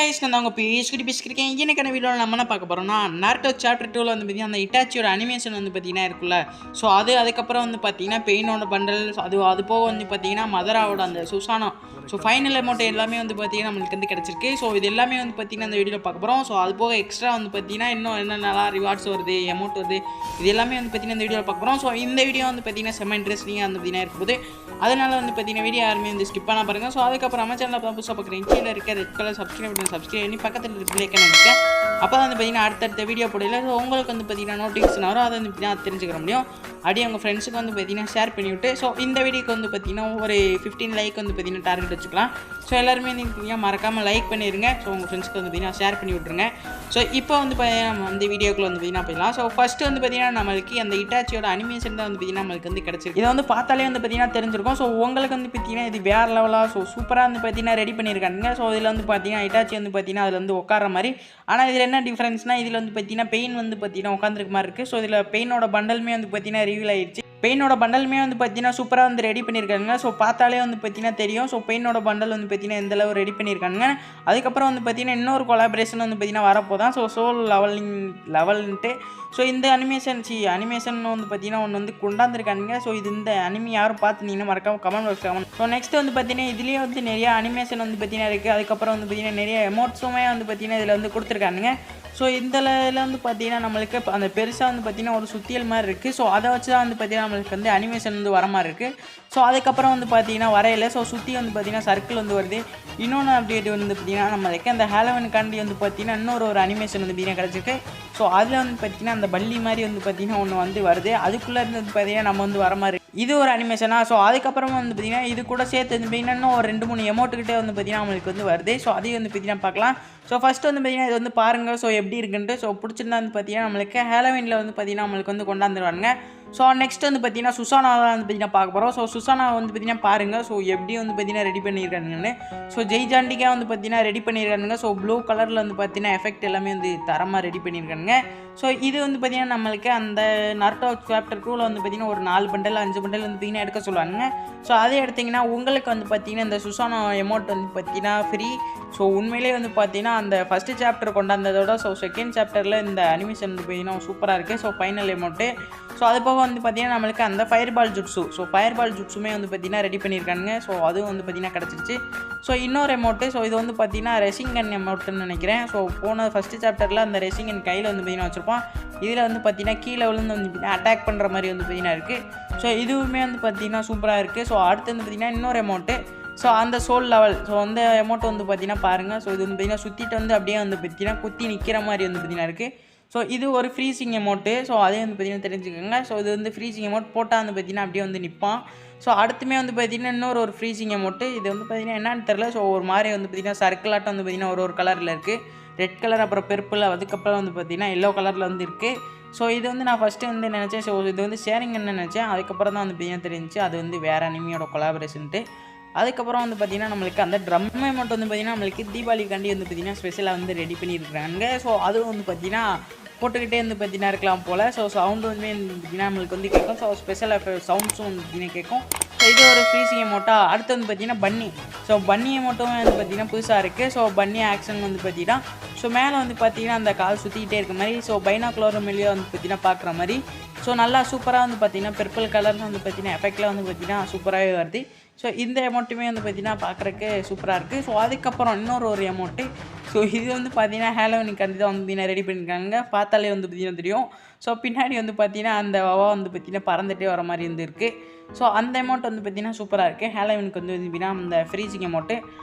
guys, நான் உங்க பேசிக்கிட்டு இன்னைக்கான வீடியோவில் நம்ம என்ன பார்க்க போகிறோம்னா நாருட்டோ சாப்டர் 2ல வந்து பார்த்தீங்கன்னா அந்த இட்டாச்சியோட அனிமேஷன் வந்து பார்த்தீங்கன்னா இருக்குல்ல. ஸோ அதுக்கப்புறம் வந்து பார்த்தீங்கன்னா பெயினோட பண்டல் அது போக வந்து பார்த்தீங்கன்னா மதராவோட அந்த சுசானோ ஸோ ஃபைனல் அமௌண்ட் எல்லாமே வந்து பார்த்தீங்கன்னா நம்மளுக்கு வந்து கிடச்சிருக்கு. ஸோ இது எல்லாமே வந்து பார்த்தீங்கன்னா அந்த வீடியோவில் பார்க்க போகிறோம். ஸோ அது போக எக்ஸ்ட்ரா வந்து பார்த்தீங்கன்னா இன்னும் என்னென்னலாம் ரிவார்ட்ஸ் வருது, அமௌண்ட் வருது, இது எல்லாமே வந்து பார்த்தீங்கன்னா இந்த வீடியோவில் பார்க்க போகிறோம். ஸோ இந்த வீடியோ வந்து பார்த்தீங்கன்னா செம்ம இன்ட்ரெஸ்டிங்காக வந்து பார்த்தீங்கன்னா இருக்கும்போது அதனால் வந்து பார்த்தீங்கன்னா வீடியோ யாருமே வந்து ஸ்கிப் பண்ண பாருங்கள். ஸோ அதுக்கப்புறம் நம்ம சேனலில் புதுசாக பார்க்குறேன் கீழே இருக்க ரெட் கலர் சப்ஸ்கிரைப் பண்ணி பக்கத்தில் இருக்க நினைக்கிறேன். அப்போ தான் வந்து பார்த்தீங்கன்னா அடுத்தடுத்த வீடியோ போடல. ஸோ உங்களுக்கு வந்து பார்த்தீங்கன்னா நோட்டிஃபிகேஷன் வரும், அதை வந்து பார்த்தீங்கன்னா தெரிஞ்சுக்க முடியும். அப்படியே உங்கள் ஃப்ரெண்ட்ஸுக்கு வந்து பார்த்தீங்கன்னா ஷேர் பண்ணிவிட்டு ஸோ இந்த வீடியோக்கு வந்து பார்த்தீங்கன்னா ஒரு 15 லைக் வந்து பார்த்தீங்கன்னா டார்கெட் வச்சுக்கலாம். ஸோ எல்லாருமே நீங்கள் மறக்காமல் லைக் பண்ணிடுங்க. ஸோ உங்கள் ஃப்ரெண்ட்ஸ்க்கு வந்து பார்த்தீங்கன்னா ஷேர் பண்ணி விட்ருங்க. ஸோ இப்போ வந்து பார்த்தீங்கன்னா நம்ம அந்த வீடியோக்குள்ள வந்து பார்த்தீங்கன்னா போயிடலாம். ஸோ ஃபஸ்ட்டு வந்து பார்த்தீங்கன்னா நம்மளுக்கு அந்த இட்டாச்சியோட அனிமேஷன் தான் வந்து பார்த்தீங்கன்னா நம்மளுக்கு வந்து கிடச்சிருக்கு. இதை வந்து பார்த்தாலே வந்து பார்த்தீங்கன்னா தெரிஞ்சிருக்கும். ஸோ உங்களுக்கு வந்து பார்த்தீங்கன்னா இது வேறு லெவலாக ஸோ சூப்பராக வந்து பார்த்தீங்கன்னா ரெடி பண்ணியிருக்காங்க. ஸோ இதில் வந்து பார்த்தீங்கன்னா இட்டாச்சி வந்து பார்த்தீங்கன்னா அதில் வந்து உட்கார மாதிரி. ஆனால் இதில் என்ன டிஃப்ரென்ஸ்னால் இதில் வந்து பார்த்தீங்கன்னா பெயின் வந்து பார்த்தீங்கன்னா உட்காந்துருக்க மாதிரி இருக்குது. ஸோ இதில் பெயினோட பண்டலுமே வந்து பார்த்தீங்கன்னா ரிவீல் ஆயிடுச்சு. பெயினோட பண்டலுமே வந்து பார்த்தீங்கன்னா சூப்பராக வந்து ரெடி பண்ணியிருக்காங்க. ஸோ பார்த்தாலே வந்து பார்த்தீங்கன்னா தெரியும். ஸோ பெயினோட பண்டல் வந்து பார்த்தீங்கன்னா எந்தளவு ரெடி பண்ணியிருக்காங்க. அதுக்கப்புறம் வந்து பார்த்தீங்கன்னா இன்னொரு கொலாபரேஷன் வந்து பார்த்தீங்கன்னா வரப்போதான். ஸோ சோல் லெவல்ன்ட்டு ஸோ இந்த அனிமேஷன் வந்து பார்த்தீங்கன்னா ஒன்று வந்து கொண்டாந்துருக்கானுங்க. ஸோ இது இந்த அனிமி யாரும் பார்த்துனீங்கன்னா மறக்காம comment box comment. So next வந்து பார்த்தீங்கன்னா இதுலேயே வந்து நிறைய அனிமேஷன் வந்து பார்த்தீங்கன்னா இருக்குது. அதுக்கப்புறம் வந்து பார்த்தீங்கன்னா நிறைய எமோட்ஸுமே வந்து பார்த்தீங்கன்னா இதில் வந்து கொடுத்துருக்கானுங்க. ஸோ இதில் வந்து பார்த்தீங்கன்னா நம்மளுக்கு அந்த பெருசாக வந்து பார்த்தீங்கன்னா ஒரு சுத்தியல் மாதிரி இருக்குது. ஸோ அதை வச்சு தான் வந்து பார்த்தீங்கன்னா நம்மளுக்கு வந்து அனிமேஷன் வந்து வர மாதிரி இருக்குது. ஸோ அதுக்கப்புறம் வந்து பார்த்தீங்கன்னா வரையில ஸோ சுற்றி வந்து பார்த்தீங்கன்னா சர்க்கிள் வந்து வருது. இன்னொன்று அப்டேட் வந்து பார்த்தீங்கன்னா நம்மளுக்கு அந்த ஹாலோவினுக்காண்டி வந்து பார்த்தீங்கன்னா இன்னொரு அனிமேஷன் வந்து பார்த்தீங்கன்னா கிடச்சிருக்கு. ஸோ அதில் வந்து பார்த்தீங்கன்னா அந்த பள்ளி மாதிரி வந்து பார்த்தீங்கன்னா ஒன்று வந்து வருது. அதுக்குள்ளே இருந்து வந்து பார்த்தீங்கன்னா நம்ம வந்து வர மாதிரி இது ஒரு அனிமேஷனாக. ஸோ அதுக்கப்புறமா வந்து பார்த்தீங்கன்னா இது கூட சேர்த்து வந்து பார்த்தீங்கன்னா இன்னும் ஒரு 2-3 எமௌண்ட்டுக்கிட்டே வந்து பார்த்தீங்கன்னா நம்மளுக்கு வந்து வருது. ஸோ அதையும் வந்து பார்த்தீங்கன்னா பார்க்கலாம். ஸோ ஃபஸ்ட்டு வந்து பார்த்தீங்கன்னா இது வந்து பாருங்கள். ஸோ எப்படி இருக்குன்ட்டு ஸோ பிடிச்சிருந்தா வந்து பார்த்தீங்கன்னா நம்மளுக்கு ஹாலோவினில் வந்து பார்த்தீங்கன்னா நம்மளுக்கு வந்து கொண்டாந்துருவாங்க. ஸோ நெக்ஸ்ட் வந்து பார்த்தீங்கன்னா சுசானா வந்து பார்த்தீங்கன்னா பார்க்க போகிறோம். ஸோ சுசானா வந்து பார்த்தீங்கன்னா பாருங்கள். ஸோ எப்படி வந்து பார்த்தீங்கன்னா ரெடி பண்ணியிருக்கானுங்கன்னு. ஸோ ஜெய்ஜாண்டிக்காக வந்து பார்த்தீங்கன்னா ரெடி பண்ணியிருக்கானுங்க. ஸோ ப்ளூ கலரில் வந்து பார்த்தீங்கன்னா எஃபெக்ட் எல்லாமே வந்து தரமாக ரெடி பண்ணியிருக்கானுங்க. ஸோ இது வந்து பார்த்தீங்கன்னா நம்மளுக்கு அந்த நாருட்டோ சாப்டர் 2ல் வந்து பார்த்தீங்கன்னா ஒரு 4 பண்டல் 5 பண்டல் வந்து பார்த்தீங்கன்னா எடுக்க சொல்லுவாங்க. ஸோ அதை எடுத்திங்கன்னா உங்களுக்கு வந்து பார்த்தீங்கன்னா இந்த சுசானா எமௌண்ட் வந்து பார்த்தீங்கன்னா ஃப்ரீ. ஸோ உண்மையிலே வந்து பார்த்தீங்கன்னா அந்த ஃபஸ்ட்டு சாப்டர் கொண்டாந்ததோட ஸோ செகண்ட் சாப்டரில் இந்த அனிமேஷன் வந்து பார்த்தீங்கன்னா சூப்பராக இருக்குது. ஸோ ஃபைனல் எமௌண்ட்டு ஸோ அது போக வந்து பார்த்தீங்கன்னா நம்மளுக்கு அந்த ஃபயர்பால் ஜுட்ஸு ஸோ ஃபயர்பால் ஜுட்ஸுமே வந்து பார்த்தீங்கன்னா ரெடி பண்ணியிருக்காங்க. ஸோ அதுவும் வந்து பார்த்தீங்கன்னா கிடச்சிருச்சு. ஸோ இன்னொரு எமௌண்ட்டு ஸோ இது வந்து பார்த்தீங்கன்னா ரெசிங் கன் எமௌண்ட்டுன்னு நினைக்கிறேன். ஸோ போன ஃபஸ்ட்டு சாப்டரில் அந்த ரெசிங் கன் கையில் வந்து பார்த்தீங்கன்னா வச்சுருப்போம். இதில் வந்து பார்த்தீங்கன்னா கீழே விழுந்து வந்து பார்த்தீங்கன்னா அட்டாக் பண்ணுற மாதிரி வந்து பார்த்தீங்கன்னா இருக்குது. ஸோ இதுவுமே வந்து பார்த்தீங்கன்னா சூப்பராக இருக்குது. ஸோ அடுத்து வந்து பார்த்தீங்கன்னா இன்னொரு எமௌண்ட்டு ஸோ அந்த சோல் லெவல் ஸோ அந்த அமௌண்ட் வந்து பார்த்தீங்கன்னா பாருங்கள். ஸோ இது வந்து பார்த்தீங்கன்னா சுற்றிட்டு வந்து அப்படியே வந்து பார்த்தீங்கன்னா குத்தி நிற்கிற மாதிரி வந்து பார்த்தீங்கன்னா இருக்குது. ஸோ இது ஒரு ஃப்ரீசிங் அமௌண்ட்டு. ஸோ அதே வந்து பார்த்தீங்கன்னா தெரிஞ்சுக்கோங்க. ஸோ இது வந்து ஃப்ரீசிங் அமௌண்ட் போட்டால் வந்து பார்த்தீங்கன்னா அப்படியே வந்து நிற்பான். ஸோ அடுத்துமே வந்து பார்த்தீங்கன்னா இன்னொரு ஃப்ரீசிங் அமௌண்ட்டு. இது வந்து பார்த்தீங்கன்னா என்னன்னு தெரில. ஸோ ஒரு மாதிரி வந்து பார்த்தீங்கன்னா சர்க்கிளாட்டம் வந்து பார்த்தீங்கன்னா ஒரு கலரில் இருக்குது. ரெட் கலர் அப்புறம் பெர்பிள் அதுக்கப்புறம் வந்து பார்த்தீங்கன்னா எல்லோ கலரில் வந்து இருக்குது. ஸோ இது வந்து நான் ஃபஸ்ட்டு வந்து நினச்சேன். ஸோ இது வந்து ஷேரிங்னு நினச்சேன். அதுக்கப்புறம் தான் வந்து பார்த்தீங்கன்னா தெரிஞ்சிச்சு அது வந்து வேறு அனிமியோட கொலாபரேஷன்ட்டு. அதுக்கப்புறம் வந்து பார்த்திங்கன்னா நம்மளுக்கு அந்த ட்ரம் அமௌண்ட் வந்து பார்த்திங்கன்னா நம்மளுக்கு தீபாவளிக்காண்டி வந்து பார்த்திங்கன்னா ஸ்பெஷலாக வந்து ரெடி பண்ணியிருக்காங்க. ஸோ அதுவும் வந்து பார்த்திங்கன்னா போட்டுக்கிட்டே வந்து பார்த்திங்கன்னா இருக்கலாம் போல். ஸோ சவுண்டு வந்து பார்த்திங்கன்னா நம்மளுக்கு வந்து கேட்கும். ஸோ ஸ்பெஷலாக சவுண்ட்ஸும் வந்து பார்த்திங்கன்னா கேட்கும். ஸோ இது ஒரு ஃப்ரீசிங் அமௌண்ட்டாக. அடுத்து வந்து பார்த்திங்கன்னா பன்னி. ஸோ பன்னி அமௌண்ட்டும் வந்து பார்த்திங்கன்னா புதுசாக இருக்குது. ஸோ பன்னி ஆக்ஷன் வந்து பார்த்திங்கன்னா ஸோ மேலே வந்து பார்த்திங்கன்னா அந்த கால் சுற்றிக்கிட்டே இருக்க மாதிரி ஸோ பைனாக்குலர் மேலேயே வந்து பார்த்திங்கன்னா பார்க்குற மாதிரி ஸோ நல்லா சூப்பராக வந்து பார்த்திங்கன்னா பெர்பிள் கலர்னு வந்து பார்த்திங்கன்னா எஃபெக்டில் வந்து பார்த்திங்கன்னா சூப்பராகவே வருது. ஸோ இந்த அமௌண்ட்டுமே வந்து பார்த்திங்கன்னா பார்க்குறக்கு சூப்பராக இருக்குது. ஸோ அதுக்கப்புறம் இன்னொரு அமௌண்ட்டு ஸோ இது வந்து பார்த்திங்கன்னா ஹாலோவினுக்காண்டி தான் வந்து பார்த்திங்கன்னா ரெடி பண்ணியிருக்காங்க. பார்த்தாலே வந்து பார்த்திங்கன்னா தெரியும். ஸோ பின்னாடி வந்து பார்த்திங்கன்னா அந்த வவா வந்து பார்த்திங்கன்னா பறந்துகிட்டே வர மாதிரி வந்து இருக்குது. ஸோ அந்த அமௌண்ட் வந்து பார்த்திங்கன்னா சூப்பராக இருக்குது. ஹாலோவினுக்கு வந்து பார்த்திங்கன்னா அந்த ஃப்ரீசிங் அமௌண்ட்டு.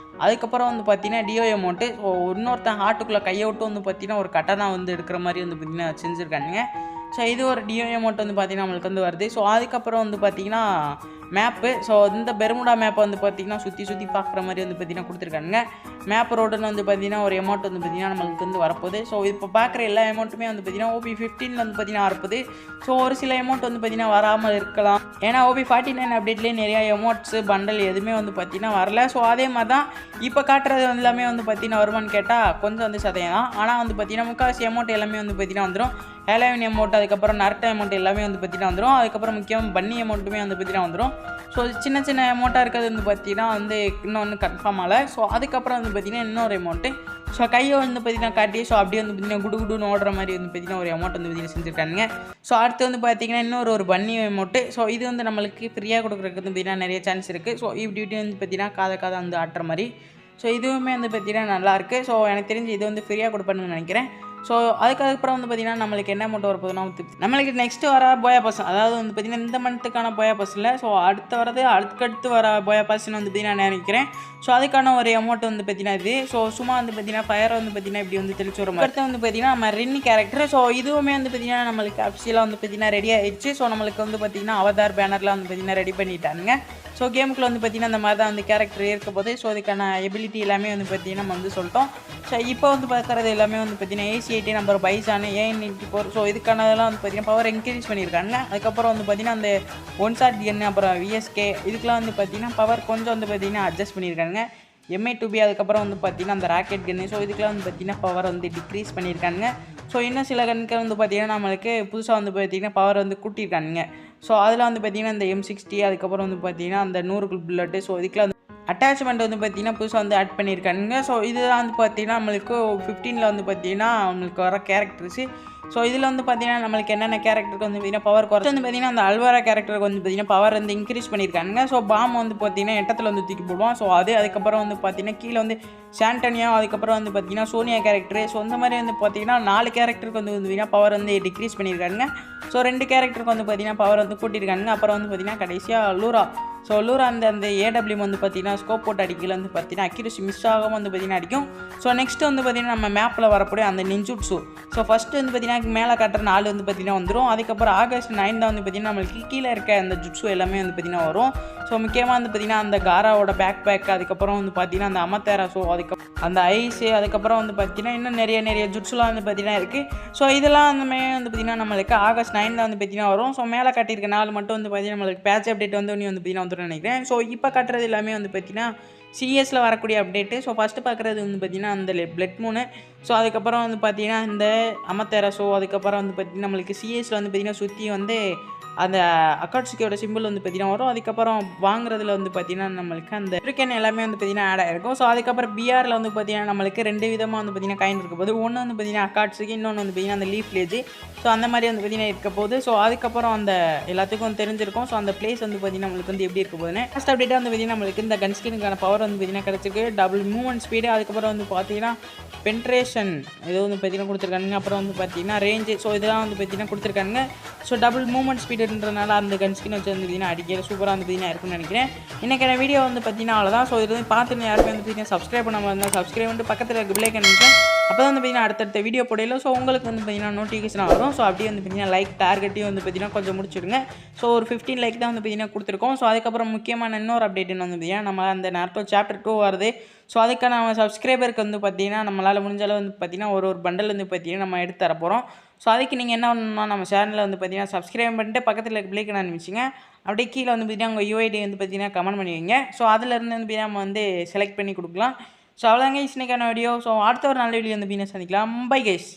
அதுக்கப்புறம் வந்து பார்த்திங்கன்னா டியோ அமௌண்ட்டு. ஸோ இன்னொருத்தன் ஹார்ட்டுக்குள்ளே கையை விட்டு வந்து பார்த்திங்கன்னா ஒரு கட்டனா வந்து எடுக்கிற மாதிரி வந்து பார்த்திங்கன்னா செஞ்சுருக்காங்க. ஸோ இது ஒரு டியோ அமௌண்ட் வந்து பார்த்திங்கன்னா நம்மளுக்கு வந்து வருது. ஸோ அதுக்கப்புறம் வந்து பார்த்திங்கன்னா மேப்பு. ஸோ இந்த பெர்முடா மேப்பை வந்து பார்த்திங்கன்னா சுற்றி பார்க்குற மாதிரி வந்து பார்த்திங்கன்னா கொடுத்துருக்காங்க. மேப் ரோடுன்னு வந்து பார்த்திங்கன்னா ஒரு அமௌண்ட் வந்து பார்த்திங்கன்னா நம்மளுக்கு வந்து வரப்போகுது. ஸோ இப்போ பார்க்குற எல்லா அமௌண்ட்டுமே வந்து பார்த்திங்கன்னா OP15 வந்து பார்த்திங்கன்னா வரப்போகுது. ஸோ ஒரு சில அமௌண்ட் வந்து பார்த்திங்கன்னா வராமல் இருக்கலாம். ஏன்னா OP49 அப்டேட்லேயே நிறையா எமௌண்ட்ஸு பண்டல் எதுவுமே வந்து பார்த்திங்கன்னா வரல. ஸோ அதே மாதிரி தான் இப்போ காட்டுறது எல்லாமே வந்து பார்த்திங்கன்னா வருமானு கேட்டால் கொஞ்சம் வந்து சதையம் தான். ஆனால் வந்து பார்த்திங்கன்னா முக்கால்வாசி அமௌண்ட் எல்லாமே வந்து பார்த்திங்கன்னா வந்துடும். ஹாலோவின் அமௌண்ட் அதுக்கப்புறம் நாருட்டோ அமௌண்ட் எல்லாமே வந்து பார்த்திங்கன்னா வந்துடும். அதுக்கப்புறம் முக்கியமாக பன்னி அமௌண்ட்டுமே வந்து பார்த்திங்கன்னா வந்துடும். ஸோ சின்ன அமௌண்ட்டாக இருக்கிறது வந்து பார்த்திங்கன்னா வந்து இன்னொன்று கன்ஃபார்ம் ஆகலை. ஸோ அதுக்கப்புறம் வந்து பார்த்திங்கன்னா இன்னொரு அமௌண்ட்டு ஸோ கையை வந்து பார்த்தீங்கன்னா காட்டி ஸோ அப்படியே வந்து பார்த்தீங்கன்னா குடுகுடுன்னு ஓடுற மாதிரி வந்து பார்த்தீங்கன்னா ஒரு அமௌண்ட் வந்து பார்த்தீங்கன்னா செஞ்சுருக்காங்க. ஸோ அடுத்து வந்து பார்த்தீங்கன்னா இன்னொரு பன்னி அமௌண்ட்டு. ஸோ இது வந்து நம்மளுக்கு ஃப்ரீயாக கொடுக்குறதுக்கு வந்து பார்த்தீங்கன்னா நிறைய சான்ஸ் இருக்குது. ஸோ இப்படி வந்து பார்த்தீங்கன்னா காதை வந்து ஆட்டுற மாதிரி. ஸோ இதுவுமே வந்து பார்த்தீங்கன்னா நல்லாயிருக்கு. ஸோ எனக்கு தெரிஞ்சு இது வந்து ஃப்ரீயாக கொடுப்பேன்னு நினைக்கிறேன். ஸோ அதுக்கப்புறம் வந்து பார்த்தீங்கன்னா நம்மளுக்கு என்ன அமௌண்ட் வரப்போகுதுன்னா நம்மளுக்கு நெக்ஸ்ட்டு வர போயா பாஸ், அதாவது வந்து பார்த்தீங்கன்னா இந்த மந்த்துக்கான போயா பாஸ் இல்லை. ஸோ அடுத்தடுத்து வர போயா பாஸ்ன்னு வந்து பார்த்தீங்கன்னா நினைக்கிறேன். ஸோ அதுக்கான ஒரு அமௌண்ட் வந்து பார்த்தீங்கன்னா இது. ஸோ சும்மா வந்து பார்த்தீங்கன்னா ஃபயர் வந்து பார்த்தீங்கன்னா இப்படி வந்து தெளிச்சு வரும். அடுத்து வந்து பார்த்தீங்கன்னா நம்ம ரென்னி கேரக்டர். ஸோ இதுவுமே வந்து பார்த்தீங்கன்னா நம்மளுக்கு அஃபிஷியலாக வந்து பார்த்தீங்கன்னா ரெடி ஆயிடுச்சு. ஸோ நம்மளுக்கு வந்து பார்த்தீங்கன்னா அவதார் பேனர்லாம் வந்து பார்த்தீங்கன்னா ரெடி பண்ணிட்டானுங்க. ஸோ கேமுக்குள்ள வந்து பார்த்தீங்கன்னா இந்த மாதிரி தான் வந்து கேரக்டர் இருக்க போது. ஸோ இதுக்கான எபிலிட்டி எல்லாமே வந்து பார்த்தீங்கன்னா நம்ம வந்து சொல்லிட்டோம். ஸோ இப்போ வந்து பார்க்குறது எல்லாமே வந்து பார்த்தீங்கன்னா AC-80 நம்பர் பைசானு AN-94. ஸோ இதுக்கானதெல்லாம் வந்து பார்த்தீங்கன்னா பவர் இன்க்ரீஸ் பண்ணியிருக்காங்க. அதுக்கப்புறம் வந்து பார்த்தீங்கன்னா அந்த 1 ஷாட் கன் அப்புறம் VSK இதுக்கெலாம் வந்து பார்த்தீங்கன்னா பவர் கொஞ்சம் வந்து பார்த்தீங்கன்னா அட்ஜஸ்ட் பண்ணியிருக்காங்க. MA2B அதுக்கப்புறம் வந்து பார்த்தீங்கன்னா அந்த ராக்கெட் கன்னு. ஸோ இதுக்கெலாம் வந்து பார்த்தீங்கன்னா பவர் வந்து டிக்ரீஸ் பண்ணியிருக்காங்க. ஸோ இன்னும் சில கன்னுக்கு வந்து பார்த்தீங்கன்னா நம்மளுக்கு புதுசாக வந்து பார்த்தீங்கன்னா பவர் வந்து கூட்டியிருக்காங்க. ஸோ அதில் வந்து பார்த்தீங்கன்னா இந்த M60 அதுக்கப்புறம் வந்து பார்த்தீங்கன்னா அந்த 100 புல்லட்டு. ஸோ இதுக்கெலாம் அட்டாச்மெண்ட் வந்து பார்த்தீங்கன்னா புதுசாக வந்து ஆட் பண்ணியிருக்கானுங்க. ஸோ இதுதான் வந்து பார்த்தீங்கன்னா நம்மளுக்கு 15ல் வந்து பார்த்தீங்கன்னா நம்மளுக்கு வர கேரக்டர்ஸு. ஸோ இதில் வந்து பார்த்தீங்கன்னா நம்மளுக்கு என்னென்ன கேரக்டருக்கு வந்து பார்த்தீங்கன்னா பவர் குறைச்சி வந்து பார்த்தீங்கன்னா அந்த அல்வாரா கேரக்டருக்கு வந்து பார்த்தீங்கன்னா பவர் வந்து இன்க்ரீஸ் பண்ணியிருக்காங்க. ஸோ பாம் வந்து பார்த்தீங்கன்னா எட்டத்தில் வந்து தூக்கி போடுவோம். ஸோ அதுக்கப்புறம் வந்து பார்த்தீங்கன்னா கீழே வந்து சாண்டனியா அதுக்கப்புறம் வந்து பார்த்தீங்கன்னா சோனியா கேரக்டரு. ஸோ இந்த மாதிரி வந்து பார்த்தீங்கன்னா 4 கேரக்டருக்கு வந்து பார்த்தீங்கன்னா பவர் வந்து டிக்ரீஸ் பண்ணியிருக்காங்க. ஸோ 2 கேரக்டருக்கு வந்து பார்த்தீங்கன்னா பவர் வந்து கூட்டியிருக்காங்க. அப்புறம் வந்து பார்த்தீங்கன்னா கடைசியாக லூரா. ஸோ லூரா அந்த AWM வந்து பார்த்தீங்கன்னா ஸ்கோப் போட்டு அடிக்கல வந்து பார்த்தீங்கன்னா அக்யூரசி மிஸ் ஆகாமல் வந்து பார்த்தீங்கன்னா அடிக்கும். ஸோ நெக்ஸ்ட்டு வந்து பார்த்தீங்கன்னா நம்ம மேப்பில் வரக்கூடிய அந்த நிஞ்சுட்ஸு. ஸோ ஃபஸ்ட்டு வந்து பார்த்தீங்கன்னா மேலே காட்டுற 4 வந்து பார்த்தீங்கன்னா வந்துடும். அதுக்கப்புறம் August 9 தான் வந்து பார்த்தீங்கன்னா நம்மளுக்கு கீழே இருக்க அந்த ஜுட்ஸு எல்லாமே வந்து பார்த்தீங்கன்னா வரும். ஸோ முக்கியமாக வந்து பார்த்தீங்கன்னா அந்த காராவோட பேக் அதுக்கப்புறம் வந்து பார்த்தீங்கன்னா அந்த அமத்தேரா. ஸோ அதுக்கப்புறம் அந்த ஐஸு அதுக்கப்புறம் வந்து பார்த்தீங்கன்னா இன்னும் நிறைய ஜுட்ஸ்லாம் வந்து பார்த்தீங்கன்னா இருக்குது. ஸோ இதெல்லாம் அந்தமே வந்து பார்த்தீங்கன்னா நம்மளுக்கு August 9 தான் வந்து பார்த்தீங்கன்னா வரும். ஸோ மேலே காட்டியிருக்க 4 மட்டும் வந்து பார்த்தீங்கன்னா நம்மளுக்கு பேட்ச் அப்டேட் வந்து இன்னும் வந்து பார்த்தீங்கன்னா வந்துடும் நினைக்கிறேன். ஸோ இப்போ காட்டுறது எல்லாமே வந்து பார்த்தீங்கன்னா CS வரக்கூடிய அப்டேட்டு. ஸோ ஃபஸ்ட்டு பார்க்குறது வந்து பார்த்தீங்கன்னா அந்த பிளட் மூனு. ஸோ அதுக்கப்புறம் வந்து பார்த்தீங்கன்னா இந்த அமத்தேரா. ஸோ அதுக்கப்புறம் வந்து பார்த்தீங்கன்னா நம்மளுக்கு CS வந்து பார்த்தீங்கன்னா சுற்றி வந்து அந்த அக்காட்சுக்கியோட சிம்பிள் வந்து பார்த்தீங்கன்னா வரும். அதுக்கப்புறம் வாங்குறதுல வந்து பார்த்தீங்கன்னா நம்மளுக்கு அந்த கிரிக்கெட் எல்லாமே வந்து பார்த்தீங்கன்னா ஆட் ஆகிருக்கும். ஸோ அதுக்கப்புறம் BRல வந்து பார்த்தீங்கன்னா நம்மளுக்கு 2 விதமாக வந்து பார்த்தீங்கன்னா காயின் இருக்க போது. ஒன்று வந்து பார்த்தீங்கன்னா அக்காட்சுக்கு, இன்னொன்று வந்து பார்த்தீங்கன்னா அந்த லீஃப் வில்லேஜ். ஸோ அந்த மாதிரி வந்து பார்த்தீங்கன்னா இருக்க போது. ஸோ அதுக்கப்புறம் அந்த எல்லாத்துக்கும் தெரிஞ்சிருக்கும். ஸோ அந்த பிளேஸ் வந்து பார்த்தீங்கன்னா நம்மளுக்கு வந்து எப்படி இருக்க போகுதுன்னு ஃபஸ்ட் அப்டேட்டாக வந்து பார்த்தீங்கன்னா நம்மளுக்கு இந்த கன்ஸ்கினுக்கான பவர் வந்து பார்த்தீங்கன்னா கிடச்சிருக்கு. டபுள் மூவ்மெண்ட் ஸ்பீடு அதுக்கப்புறம் வந்து பார்த்தீங்கன்னா பென்ட்ரேஷன் ஏதோ வந்து பார்த்தீங்கன்னா கொடுத்துருக்காங்க. அப்புறம் வந்து பார்த்தீங்கன்னா ரேஞ்சு. ஸோ இதெல்லாம் வந்து பார்த்தீங்கன்னா கொடுத்துருக்காங்க. ஸோ டபுள் மூவ்மெண்ட் ஸ்பீடுன்றனால அந்த கன்ஸ்கின் வச்சு வந்து பார்த்தீங்கன்னா அடிக்கிற சூப்பராக வந்து பார்த்தீங்கன்னா இருக்குன்னு நினைக்கிறேன். இன்றைக்கான வீடியோ வந்து பார்த்தீங்கன்னா அவ்வளோதான். ஸோ இது வந்து பார்த்துன்னு யாருமே வந்து பார்த்தீங்கன்னா சப்ஸ்கிரைப் பண்ணாமல் இருந்தால் சப்ஸ்கிரைப் பண்ணிட்டு பக்கத்தில் இருக்க பெல் ஐகான் நினைக்கிறேன். அப்போ தான் வந்து பார்த்தீங்கன்னா அடுத்தடுத்த வீடியோ போடையில ஸோ உங்களுக்கு வந்து பார்த்தீங்கன்னா நோட்டிஃபிகேஷன் வரும். ஸோ அப்படியே வந்து பார்த்தீங்கன்னா லைக் டார்கெட்டையும் வந்து பார்த்தீங்கன்னா கொஞ்சம் முடிச்சுடுங்க. ஸோ ஒரு 15 லைக் தான் வந்து பார்த்தீங்கன்னா கொடுத்துருக்கோம். ஸோ அதுக்கப்புறம் முக்கியமான இன்னொரு அப்டேட்னு வந்து பார்த்தீங்கன்னா நம்ம அந்த நார்டோ சாப்டர் 2 வருது. ஸோ அதுக்கான நம்ம சப்ஸ்கிரைபருக்கு வந்து பார்த்தீங்கன்னா நம்மளால் முடிஞ்சாலும் வந்து பார்த்தீங்கன்னா ஒரு பண்டல் வந்து பார்த்தீங்கன்னா நம்ம எடுத்து தர போகிறோம். ஸோ அதுக்கு நீங்கள் என்ன பண்ணணும்னா நம்ம சேனலில் வந்து பார்த்தீங்கன்னா சப்ஸ்கிரைப் பண்ணிட்டு பக்கத்தில் இருக்க பிள்ளைக்கு நான் நினச்சிங்க அப்படியே கீழே வந்து பார்த்தீங்கன்னா உங்கள் UID வந்து பார்த்தீங்கன்னா கமெண்ட் பண்ணுவீங்க. ஸோ அதிலேருந்து வந்து நம்ம வந்து செலக்ட் பண்ணி கொடுக்கலாம். ஸோ அவ்வளோதாங்க இன்னைக்கான வீடியோ. ஸோ அடுத்த ஒரு நல்ல வீடியோ வந்து பார்த்தீங்கன்னா சந்திக்கலாம். Bye guys.